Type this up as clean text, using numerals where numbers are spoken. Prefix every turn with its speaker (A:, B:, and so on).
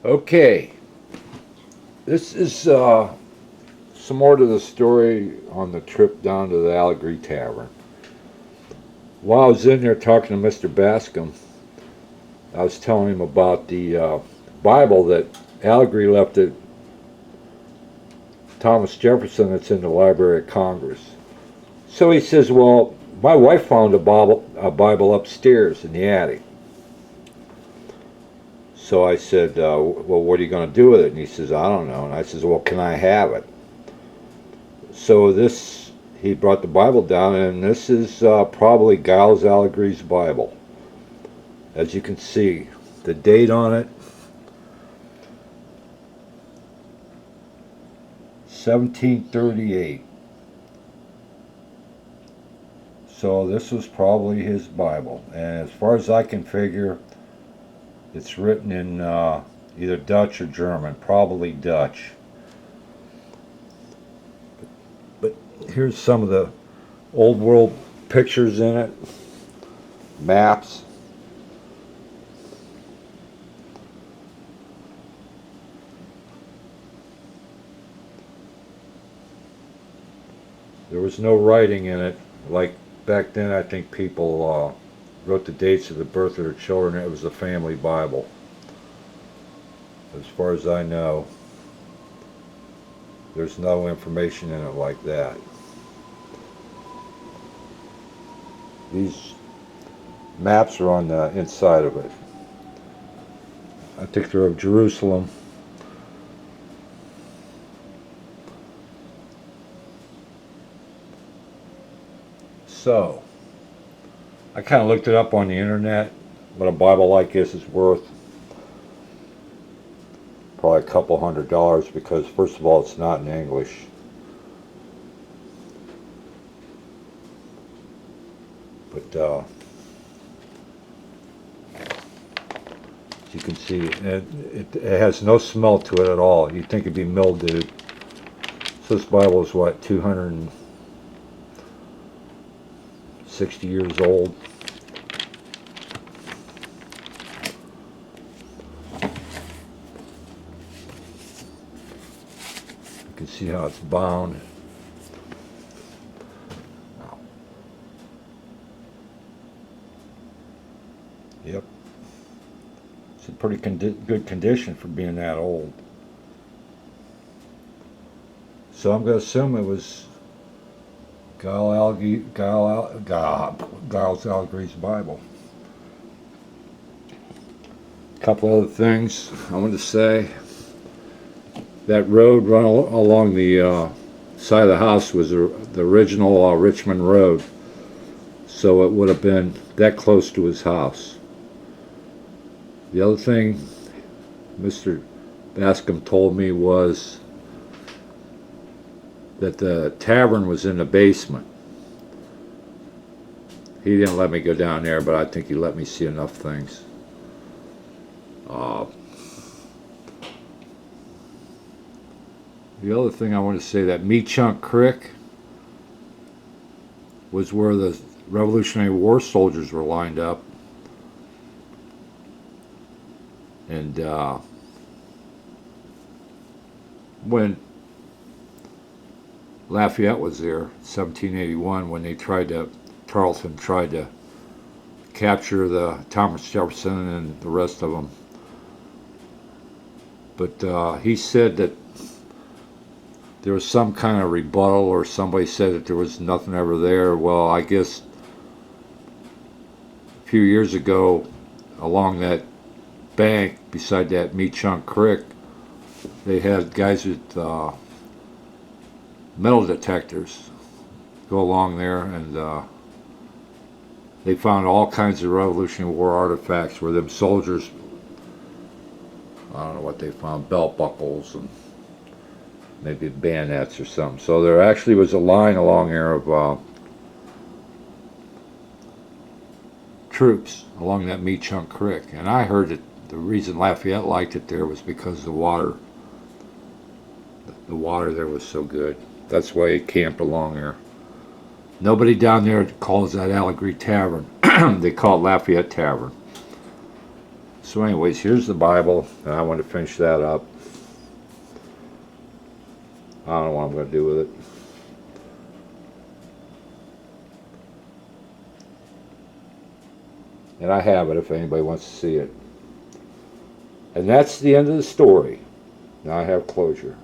A: Okay, this is some more to the story on the trip down to the Allegree Tavern. While I was in there talking to Mr. Bascom, I was telling him about the Bible that Allegree left at Thomas Jefferson that's in the Library of Congress. So he says, well, my wife found a Bible upstairs in the attic. So I said, well, what are you going to do with it? And he says, I don't know. And I says, well, can I have it? So he brought the Bible down, and this is probably Giles Allegree's Bible. As you can see, the date on it, 1738. So this was probably his Bible. And as far as I can figure, it's written in either Dutch or German, probably Dutch. But here's some of the old world pictures in it, maps. There was no writing in it. Like back then, I think people wrote the dates of the birth of their children. It was a family Bible. As far as I know, there's no information in it like that. These maps are on the inside of it. I think they're of Jerusalem. So, I kind of looked it up on the internet, what a Bible like this is worth. Probably a couple $100 because, first of all, it's not in English. But, as you can see, it has no smell to it at all. You'd think it'd be mildewed. So this Bible is what, 260 years old. You can see how it's bound. Yep. It's in pretty good condition for being that old. So I'm going to assume it was Giles Allegree's Bible. A couple other things I wanted to say. That road run along the side of the house was the original Richmond Road. So it would have been that close to his house. The other thing Mr. Bascom told me was that the tavern was in the basement. He didn't let me go down there, but I think he let me see enough things. The other thing I want to say, that Chunk Creek was where the Revolutionary War soldiers were lined up. And when Lafayette was there, 1781, when Tarleton tried to capture the Thomas Jefferson and the rest of them. But he said that there was some kind of rebuttal, or somebody said that there was nothing ever there. Well, I guess a few years ago, along that bank beside that Chunk Creek, they had guys with metal detectors go along there, and they found all kinds of Revolutionary War artifacts where them soldiers, I don't know what they found, belt buckles and maybe bayonets or something. So there actually was a line along there of troops along that Chunk Creek, and I heard that the reason Lafayette liked it there was because the water there was so good. That's why he camped along there. Nobody down there calls that Allegree Tavern. They call it Lafayette Tavern. So anyways, here's the Bible, and I want to finish that up. I don't know what I'm going to do with it. And I have it if anybody wants to see it. And that's the end of the story. Now I have closure.